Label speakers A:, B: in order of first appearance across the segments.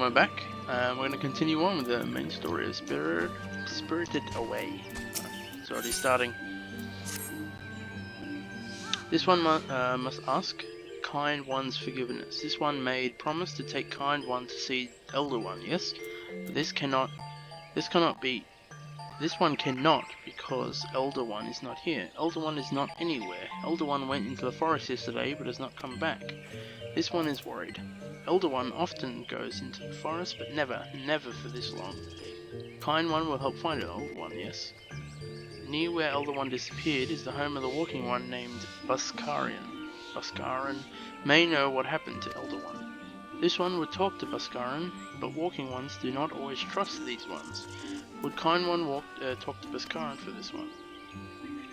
A: we're back. We're going to continue on with the main story of Spirited Away. It's already starting. This one must ask Kind One's forgiveness. This one made promise to take Kind One to see Elder One, yes? But this one cannot because Elder One is not here. Elder One is not anywhere. Elder One went into the forest yesterday but has not come back. This one is worried. Elder One often goes into the forest, but never for this long. Kind One will help find Elder One, yes? Near where Elder One disappeared is the home of the Walking One named Buscarian. Buscarian may know what happened to Elder One. This one would talk to Buscarian, but Walking Ones do not always trust these ones. Would Kind One talk to Buscarian for this one?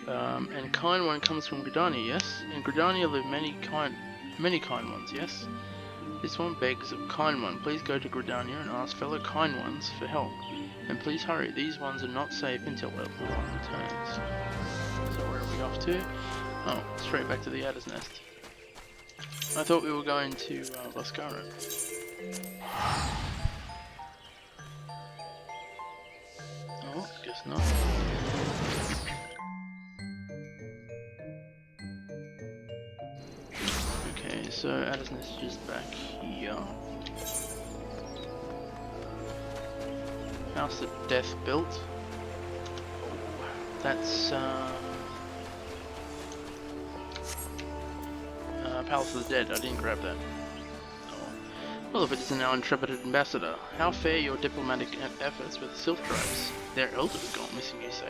A: And Kind One comes from Gridania, yes? In Gridania live many kind ones, yes? This one begs of Kind One, please go to Gridania and ask fellow Kind Ones for help. And please hurry, these ones are not safe until Elder One returns. So where are we off to? Oh, straight back to the Adder's Nest. I thought we were going to Buscarian. Oh, guess not. Okay, so Adder's Nest is just back here. House of Death built. Oh, that's Palace of the Dead. I didn't grab that. Oh. Well, if it isn't our intrepid ambassador, how fare your diplomatic efforts with the Sylph tribes? Their elder has gone missing, you say?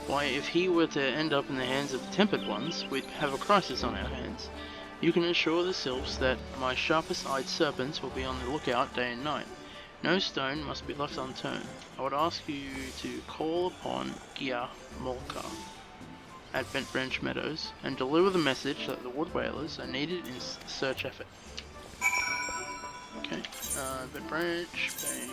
A: Why, if he were to end up in the hands of the Tempered Ones, we'd have a crisis on our hands. You can assure the Sylphs that my sharpest-eyed serpents will be on the lookout day and night. No stone must be left unturned. I would ask you to call upon Qiqir-ring at Bent Branch Meadows and deliver the message that the Wood Whalers are needed in search effort. Okay, Bent Branch, bang.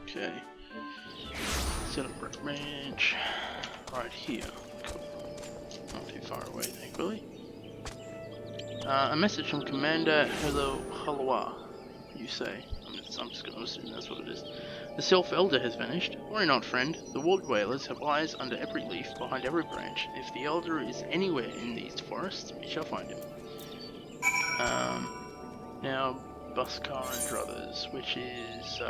A: Okay, set up Bent Branch. Right here. Cool. Not too far away, thankfully. A message from Commander Haloa, you say. I'm just going to assume that's what it is. The Sylph Elder has vanished. Worry not, friend. The Wood Whalers have eyes under every leaf, behind every branch. If the Elder is anywhere in these forests, we shall find him. Now, Buscarian Brothers, which is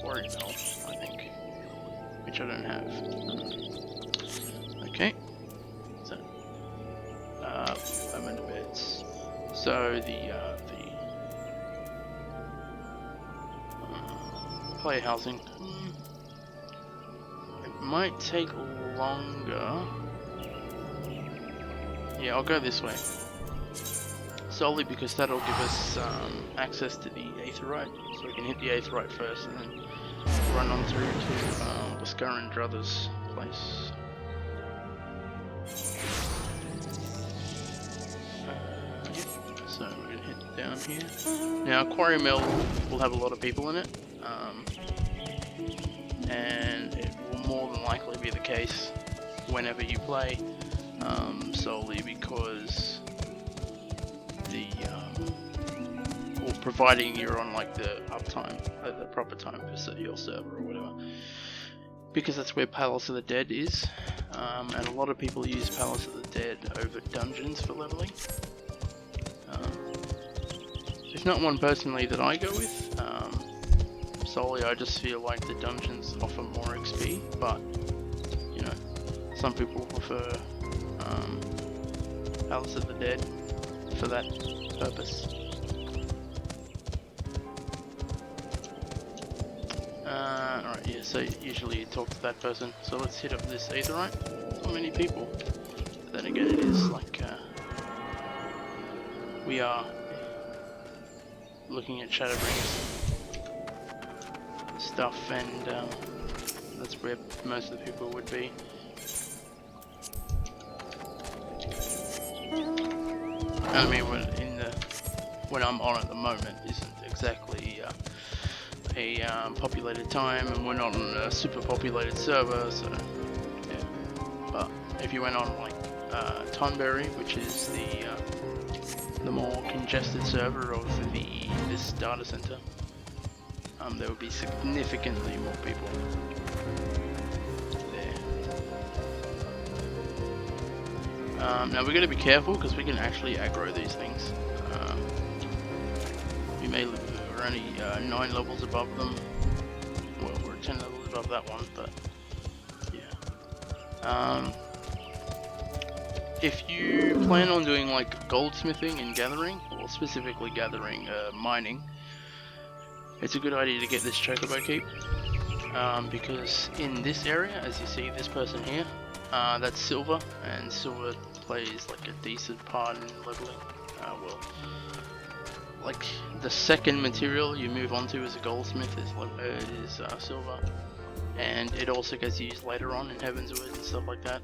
A: Quarry Mill, I think. Which I don't have. Okay, so permanent beds. So the player housing. It might take longer. Yeah, I'll go this way. Solely because that'll give us access to the Aetherite, so we can hit the Aetherite first and then run on through to Buscarian Brothers' place. So we're going to hit down here. Now Quarry Mill will have a lot of people in it, and it will more than likely be the case whenever you play, solely because the or providing you're on like the uptime, the proper time for your server or whatever, because that's where Palace of the Dead is, and a lot of people use Palace of the Dead over dungeons for leveling. It's not one personally that I go with. Solely I just feel like the dungeons offer more XP, but you know, some people prefer Palace of the Dead for that purpose. Alright, yeah, so usually you talk to that person. So let's hit up this Aetherite. Not many people. But then again, it is like we are looking at Shadowbringers stuff, and that's where most of the people would be. I mean, when I'm on at the moment isn't exactly a populated time, and we're not on a super populated server, so yeah. But If you went on like Tonberry, which is the more congested server of this data center, there would be significantly more people there. Now we're going to be careful because we can actually aggro these things. We're only 9 levels above them. Well, we're 10 levels above that one, but yeah. If you plan on doing like goldsmithing and gathering, or specifically gathering mining, it's a good idea to get this chocobo keep, because in this area, as you see this person here, that's silver, and silver plays like a decent part in leveling. Well, like the second material you move on to as a goldsmith is silver, and it also gets used later on in Heavensward and stuff like that.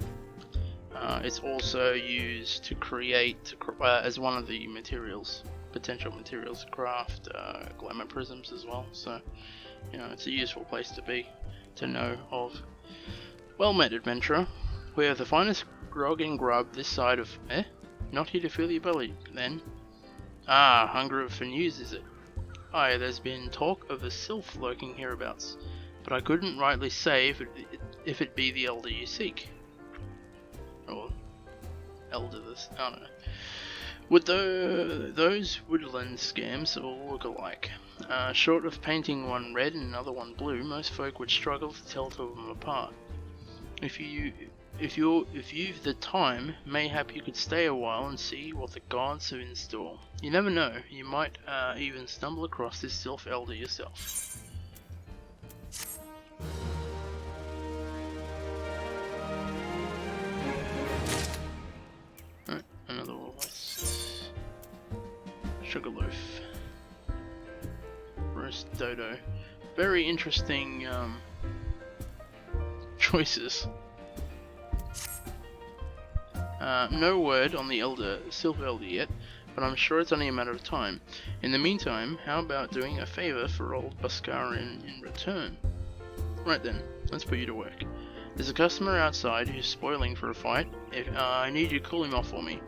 A: It's also used to create as one of the potential materials to craft glamour prisms as well. So, you know, it's a useful place to know of. Well met, adventurer. We have the finest grog and grub this side of... Not here to fill your belly, then? Ah, hunger for news, is it? Aye, there's been talk of a sylph lurking hereabouts, but I couldn't rightly say if it be the elder you seek. Or elder this, I don't know. Would those woodland scams all look alike? Short of painting one red and another one blue, most folk would struggle to tell two of them apart. If you've the time, mayhap you could stay a while and see what the gods have in store. You never know, you might even stumble across this sylph elder yourself. Alright, another voice. Sugarloaf. Roast dodo. Very interesting choices. No word on the sylph elder yet, but I'm sure it's only a matter of time. In the meantime, how about doing a favour for old Buscarin in return? Right then, let's put you to work. There's a customer outside who's spoiling for a fight. I need you to cool him off for me.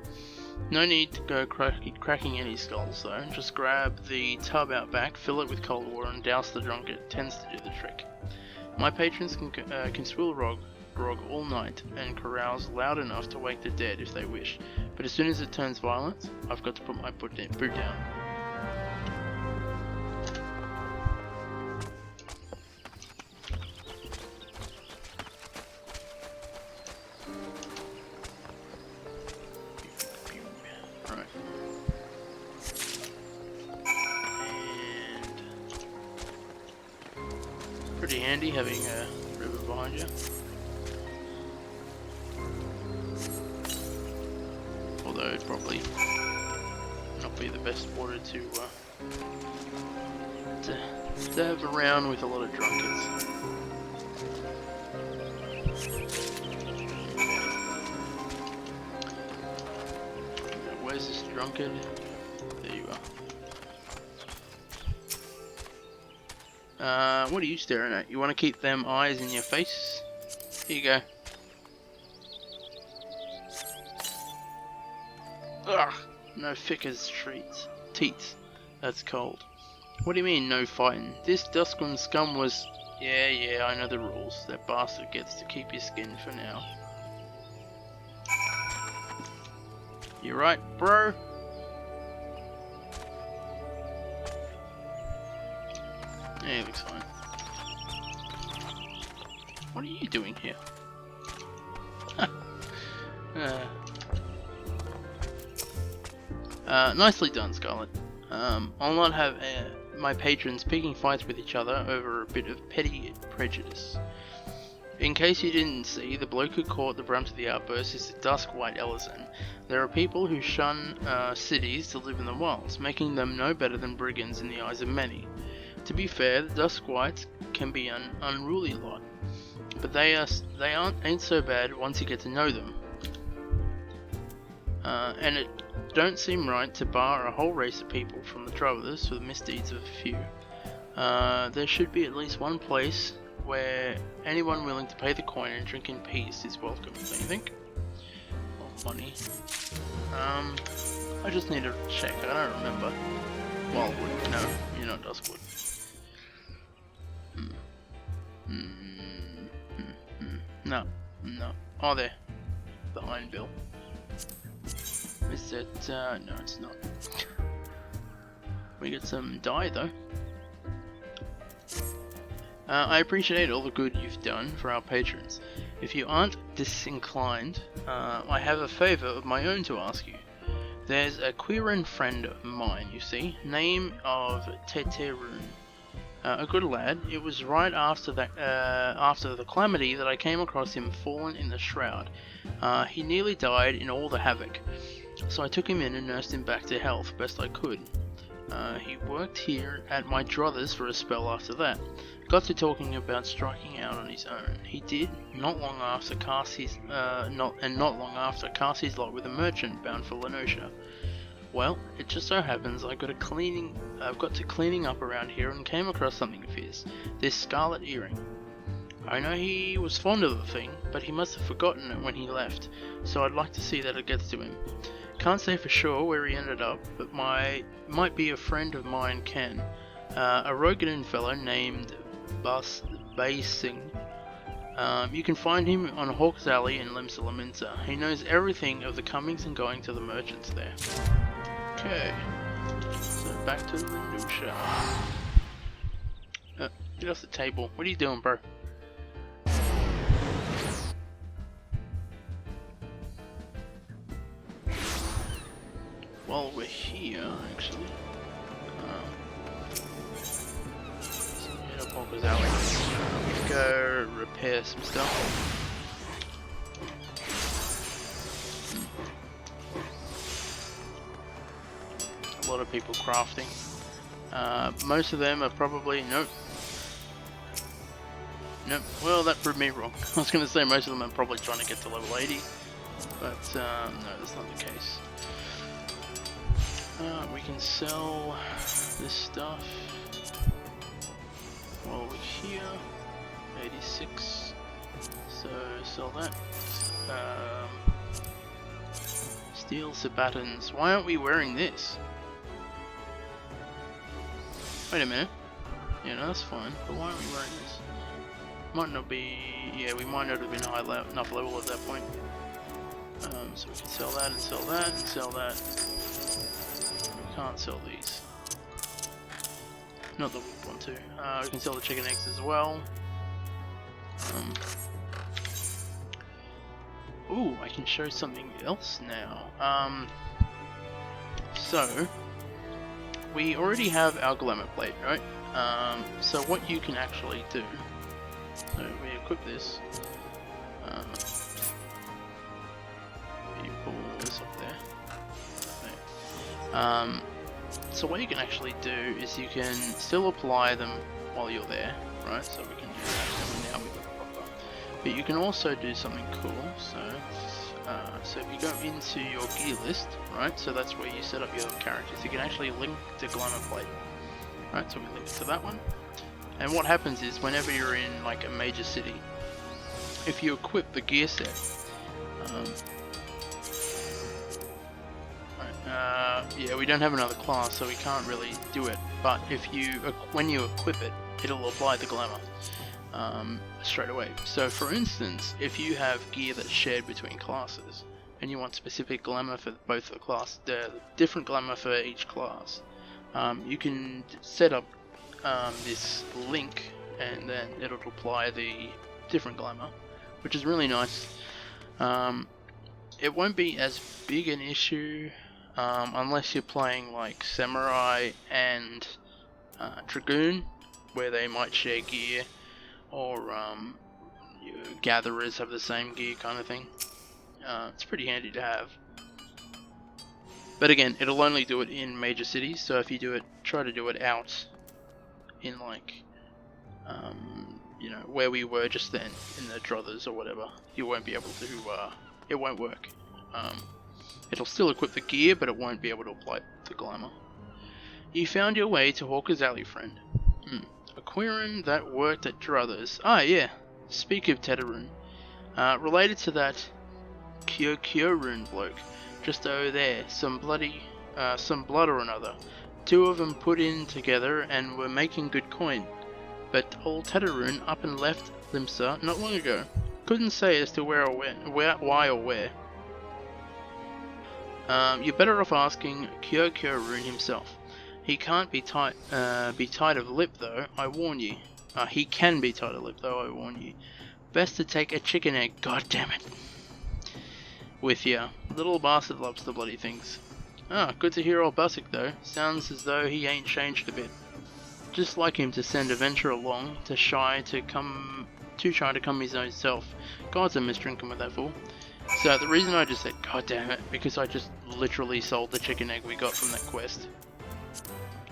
A: No need to go cracking any skulls though, just grab the tub out back, fill it with cold water and douse the drunkard. It tends to do the trick. My patrons can swill grog all night and carouse loud enough to wake the dead if they wish, but as soon as it turns violent, I've got to put my boot down. Right. And pretty handy having a river behind you. Although it'd probably not be the best water to have around with a lot of drunkards. Where's this drunkard? There you are. What are you staring at? You want to keep them eyes in your face? Here you go. Ugh, no Ficker's teats. That's cold. What do you mean, no fighting? This Duskwind scum was... Yeah, I know the rules. That bastard gets to keep his skin for now. You right, bro? Yeah, he looks fine. What are you doing here? Nicely done, Scarlett. I'll not have my patrons picking fights with each other over a bit of petty prejudice. In case you didn't see, the bloke who caught the brunt of the outburst is the Duskwhite Elizan. There are people who shun cities to live in the wilds, making them no better than brigands in the eyes of many. To be fair, the Duskwites can be an unruly lot, but they ain't so bad once you get to know them. And it don't seem right to bar a whole race of people from the travellers for the misdeeds of a few. There should be at least one place where anyone willing to pay the coin and drink in peace is welcome, don't you think? money. I just need to check. I don't remember. Wildwood. No, you're not Duskwood. No. Oh, there. The Iron Bill. Is it? No, it's not. We get some dye though. I appreciate all the good you've done for our patrons. If you aren't disinclined, I have a favour of my own to ask you. There's a Qiqir-ring friend of mine, you see, name of Qiqir-ring. A good lad. It was right after that, after the calamity that I came across him fallen in the shroud. He nearly died in all the havoc, so I took him in and nursed him back to health best I could. He worked here at my druthers for a spell after that. Got to talking about striking out on his own. He did, not long after cast his lot with a merchant bound for Lenosha. Well, it just so happens I've got to cleaning up around here and came across something of his, this Scarlett earring. I know he was fond of the thing, but he must have forgotten it when he left, so I'd like to see that it gets to him. Can't say for sure where he ended up, but might be a friend of mine can. A Rogadan fellow named Basing. You can find him on Hawk's Alley in Limsa. He knows everything of the comings and goings of the merchants there. Okay, so back to Lenosha. Get off the table. What are you doing, bro? While we're here, actually, Hawk's Alley. We can go repair some stuff. A lot of people crafting. Most of them are probably nope. Well, that proved me wrong. I was going to say most of them are probably trying to get to level 80, but no, that's not the case. We can sell this stuff while we're here. 86. So sell that. Steel sabatons. Why aren't we wearing this? Wait a minute. Yeah, no, that's fine. But why aren't we wearing this? Might not be. Yeah, we might not have been high enough level at that point. So we can sell that and sell that and sell that. We can't sell these. Not that we want to. We can sell the chicken eggs as well. Ooh, I can show something else now. So we already have our glamour plate, right? So what you can actually do, so we equip this, you pull this up there. So what you can actually do is you can still apply them while you're there, right? So we can do that now with the proper. But you can also do something cool. So if you go into your gear list, right? So that's where you set up your characters. You can actually link to glamour plate, right? So we link it to that one. And what happens is whenever you're in like a major city, if you equip the gear set, yeah, we don't have another class, so we can't really do it. But if you, when you equip it, it'll apply the glamour straight away. So, for instance, if you have gear that's shared between classes, and you want specific glamour for both the class, the different glamour for each class, you can set up this link, and then it'll apply the different glamour, which is really nice. It won't be as big an issue unless you're playing like Samurai and Dragoon, where they might share gear, or Gatherers have the same gear kind of thing. It's pretty handy to have. But again, it'll only do it in major cities, so if you do it, try to do it out in like, you know, where we were just then, in the Druthers or whatever, you won't be able to, it won't work. It'll still equip the gear, but it won't be able to apply the glamour. You found your way to Hawk's Alley, friend. A Qiqir-ring that worked at Druthers. Ah, yeah. Speak of Qiqir-ring. Related to that, Qiqir-ring bloke. Just over there, some blood or another. Two of them put in together and were making good coin. But old Tatterun up and left Limsa not long ago. Couldn't say as to where or why or where. You're better off asking Qiqir-ring himself. He can't be tight of lip though, I warn you. He can be tight of lip though, I warn you. Best to take a chicken egg, god damn it. With ya. Little bastard loves the bloody things. Good to hear old Busick though. Sounds as though he ain't changed a bit. Just like him to send a venture along, too shy to come his own self. God's a misdrinking with that fool. So the reason I just said god damn it, because I just literally sold the chicken egg we got from that quest.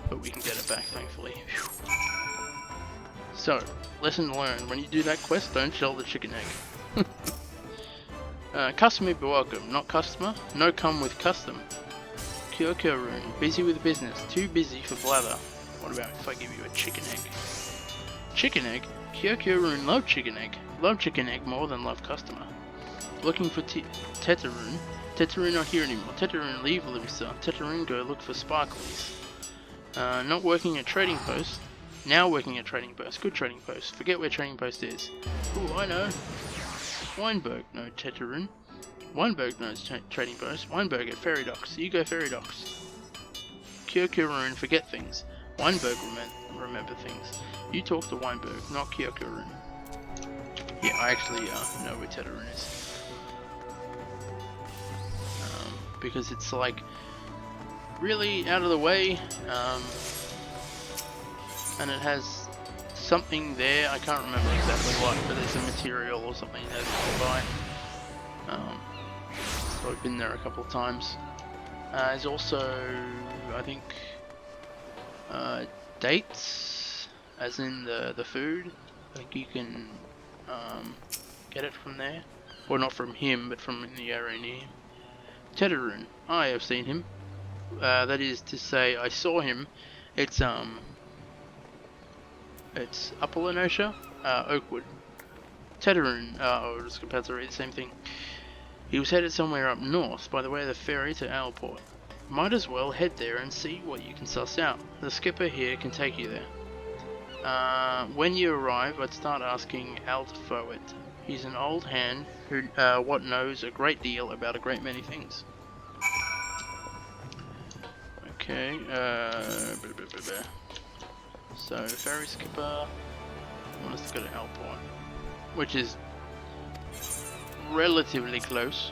A: But we can get it back, thankfully. Whew. So, lesson learned, when you do that quest, don't sell the chicken egg. Customer be welcome, not customer. No come with custom. Qiqir-ring, busy with business, too busy for blather. What about if I give you a chicken egg? Chicken egg? Qiqir-ring love chicken egg. Love chicken egg more than love customer. Looking for Tatterun. Tatterun not here anymore. Tatterun leave Limsa. Tatterun go look for sparklies. Not working at trading post. Now working at trading post. Good trading post. Forget where trading post is. Ooh, I know. Weinberg, no Tatterun. Weinberg knows trading post. Weinberg at ferry docks. You go ferry docks. Qiqir-ring forget things. Weinberg remember things. You talk to Weinberg, not Qiqir-ring. Yeah, I actually know where Tatterun is. Because it's like really out of the way, and it has something there. I can't remember exactly what, but there's a material or something that you can buy. So I've been there a couple of times. There's also, I think, dates, as in the food. I think you can get it from there, or not from him, but from in the area near him. Tatterun, I have seen him. That is to say, I saw him. It's Upper Lenosha, Oakwood. Tatterun, I was about to read the same thing. He was headed somewhere up north by the way of the ferry to Owlport. Might as well head there and see what you can suss out. The skipper here can take you there. When you arrive, I'd start asking Altfoet. He's an old hand who what knows a great deal about a great many things. Okay, so ferry skipper, I want us to go to Owlport, which is relatively close.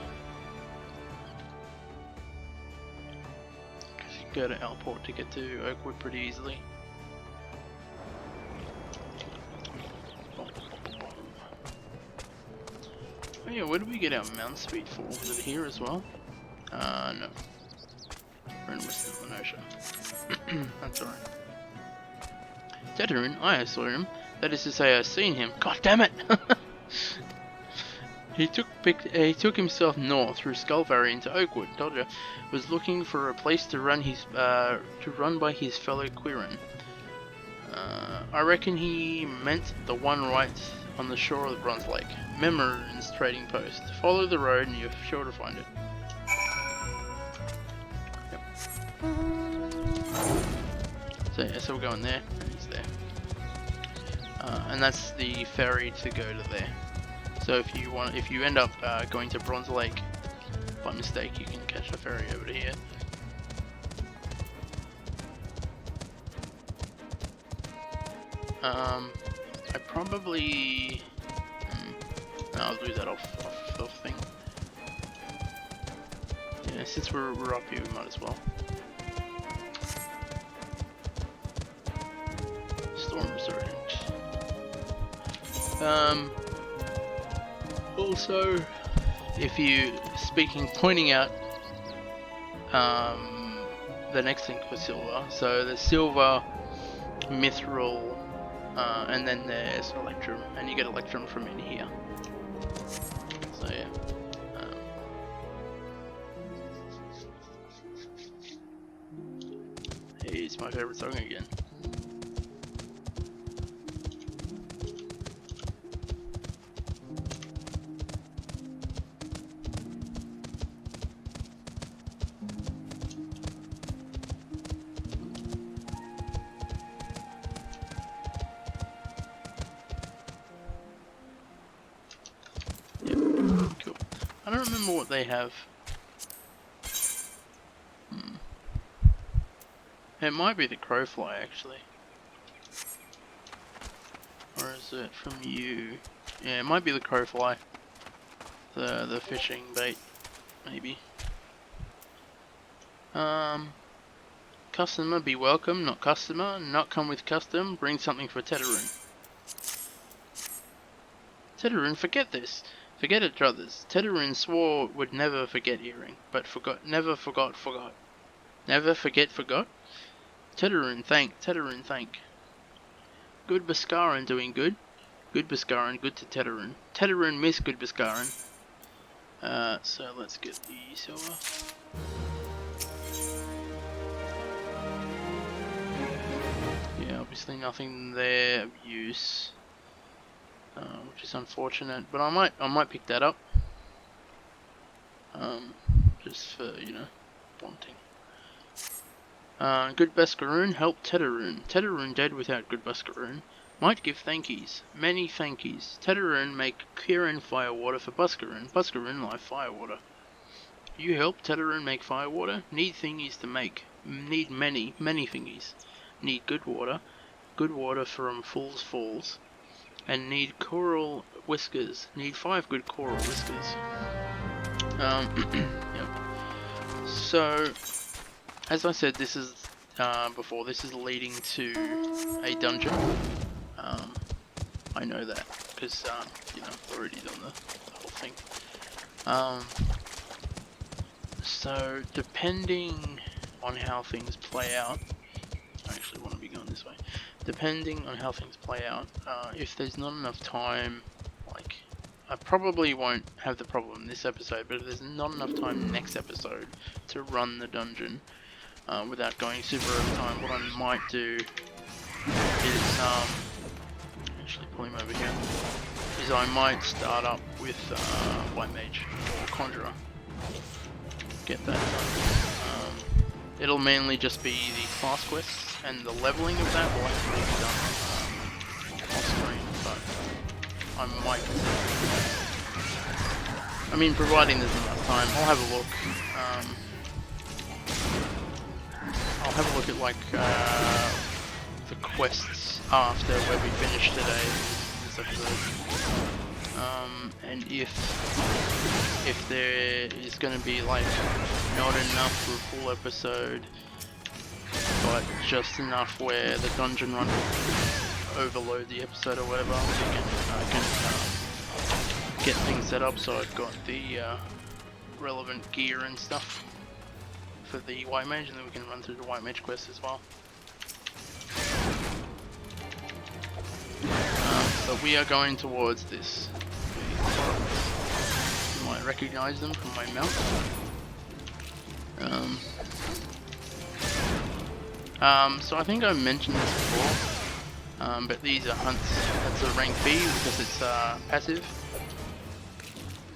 A: Because you can go to Owlport to get to Oakwood pretty easily. Oh yeah, where do we get our mount speed for? Is it here as well? No. We're in Western Lenosha. That's alright. Tatterun, I saw him. That is to say, I've seen him. God damn it! He took himself north through Skull Valley into Oakwood. Dodger was looking for a place to run by his fellow Qiqir-ring. I reckon he meant the one right on the shore of the Bronze Lake. Memorin's trading post. Follow the road and you're sure to find it. Yep. So we're going there, and he's there. And that's the ferry to go to there. So if you end up going to Bronze Lake by mistake, you can catch the ferry over to here. I probably I'll do that off thing. Yeah, since we're up here, we might as well. Storm Surge. Also, if you pointing out the next thing for silver. So the silver, mithril, and then there's electrum, and you get electrum from in here. So yeah. It's my favorite song again. I don't remember what they have. It might be the crowfly actually. Or is it from you? Yeah, it might be the crowfly. The fishing bait, maybe. Customer, be welcome, not customer. Not come with custom. Bring something for Qiqir-ring. Qiqir-ring, forget this. Forget it, brothers. Qiqir-ring swore would never forget earring, but never forgot. Never forget, forgot. Qiqir-ring, thank. Qiqir-ring, thank. Good Baskaran doing good. Good Baskaran, good to Qiqir-ring. Qiqir-ring miss good Baskaran. So let's get the silver. Yeah, obviously nothing there of use. Which is unfortunate, but I might pick that up. Just for, you know, wanting. Good Baskaroon, help Qiqir-ring. Qiqir-ring dead without good Baskaroon. Might give thankies, many thankies. Qiqir-ring make Qiqir-ring firewater for Baskaroon. Baskaroon life firewater. You help Qiqir-ring make firewater? Need thingies to make. Need many thingies. Need good water from Fool's Falls. And need coral whiskers. Need 5 good coral whiskers. Yep. So, as I said, this is before. This is leading to a dungeon. I know that because you know, I've already done the whole thing. So depending on how things play out, I actually want to be going this way. Depending on how things play out, if there's not enough time, like, I probably won't have the problem in this episode, but if there's not enough time next episode to run the dungeon without going super over time, what I might do is, actually pull him over here, is I might start up with White Mage or Conjurer. Get that done. It'll mainly just be the class quests, and the leveling of that will actually be done off screen, but I might consider it. I mean, providing there's enough time, I'll have a look. I'll have a look at, like, the quests after where we finish today, this episode. And if there is going to be, like, not enough for a full episode, but just enough where the dungeon run will overload the episode or whatever, I can get things set up so I've got the relevant gear and stuff for the White Mage, and then we can run through the White Mage quest as well. But we are going towards this. You might recognize them from my mount. So I think I mentioned this before, but these are hunts. That's a rank B because it's passive.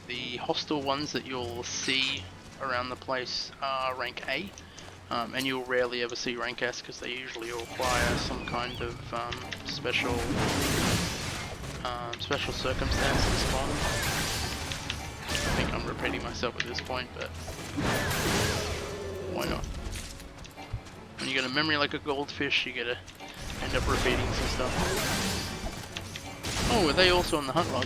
A: The hostile ones that you'll see around the place are rank A, and you'll rarely ever see rank S because they usually require some kind of special circumstance to spawn. I think I'm repeating myself at this point, but why not? When you get a memory like a goldfish, you gotta end up repeating some stuff. Oh, are they also on the hunt log?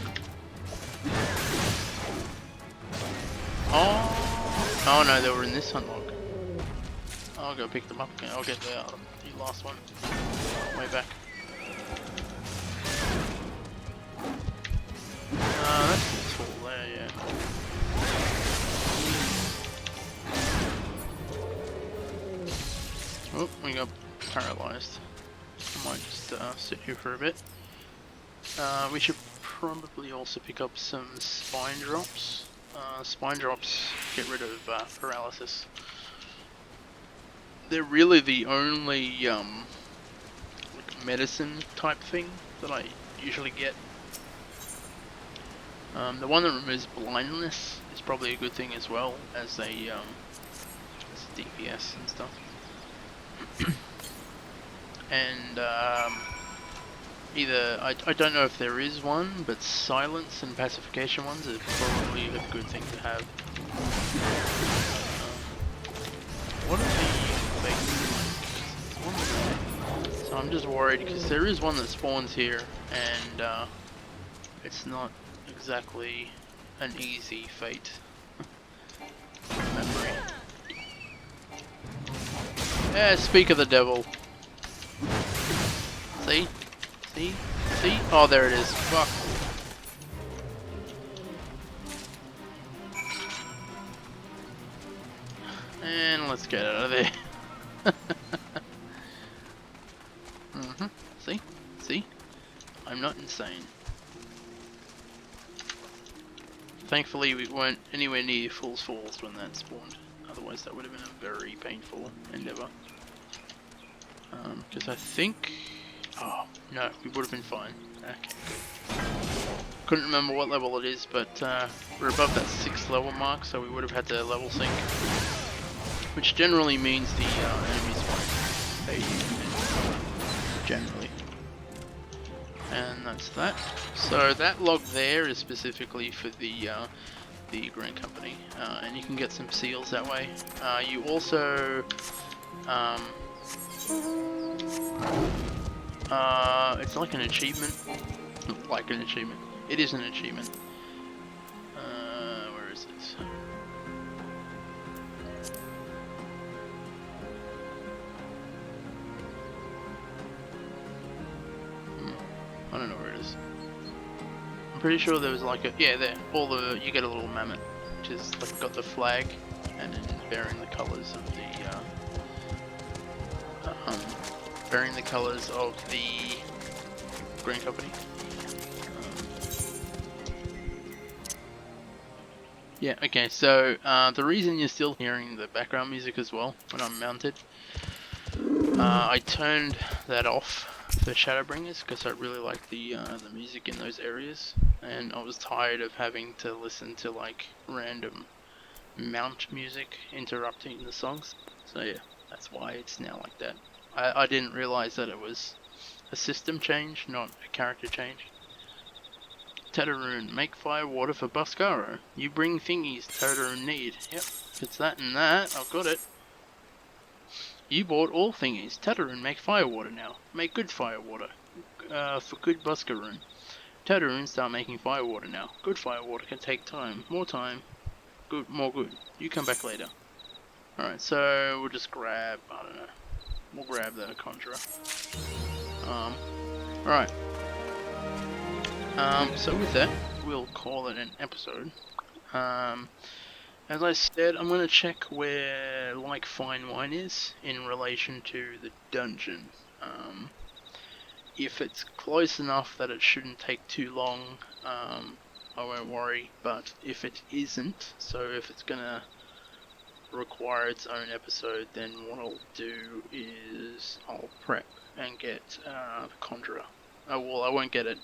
A: Oh no, they were in this hunt log. I'll go pick them up. Okay, I'll get the last one. Way back. That's useful there, yeah. Oh, we got paralyzed. I might just sit here for a bit. We should probably also pick up some spine drops. Spine drops get rid of paralysis. They're really the only like medicine type thing that I usually get. The one that removes blindness is probably a good thing as well as a DPS and stuff. And either I don't know if there is one, but silence and pacification ones are probably definitely a good thing to have. What are the fakes? So I'm just worried because there is one that spawns here, and it's not exactly an easy fate. Memory. Yeah, speak of the devil. See? See? See? Oh, there it is. Fuck. And let's get out of there. See? See? I'm not insane. Thankfully we weren't anywhere near Fool's Falls when that spawned. Otherwise that would have been a very painful endeavour. Because I think... Oh, no, we would have been fine. Okay, good. Couldn't remember what level it is, but we're above that 6th level mark, so we would have had to level sync. Which generally means the enemies won't fade you, generally. And that's that. So that log there is specifically for the Grand Company, and you can get some seals that way. You also... it's like an achievement. Like an achievement. It is an achievement. Where is it? I don't know where it is. I'm pretty sure there was like a... Yeah, there. You get a little mammoth, which is like got the flag, and then bearing the colours of the... bearing the colours of the Green Company. Yeah, okay, so the reason you're still hearing the background music as well when I'm mounted, I turned that off for Shadowbringers because I really like the music in those areas, and I was tired of having to listen to like random mount music interrupting the songs. So yeah, that's why it's now like that. I didn't realize that it was a system change, not a character change. Tataroon, make fire water for Buscaro. You bring thingies Tataroon need. Yep, if it's that and that, I've got it. You bought all thingies. Tataroon, make fire water now. Make good fire water. For good Buscaroon. Tataroon, start making fire water now. Good fire water can take time. More time. Good, more good. You come back later. Alright, so we'll just grab, I don't know. We'll grab the Conjurer. Right. So with that, we'll call it an episode. As I said, I'm going to check where Like Fine Wine is in relation to the dungeon. If it's close enough that it shouldn't take too long, I won't worry, but if it isn't, so if it's going to require its own episode, then what I'll do is I'll prep and get the Conjurer. Oh well, I won't get it.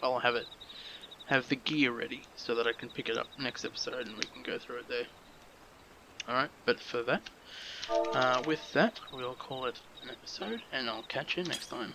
A: I'll have the gear ready so that I can pick it up next episode and we can go through it there. Alright, but for that, with that, we'll call it an episode and I'll catch you next time.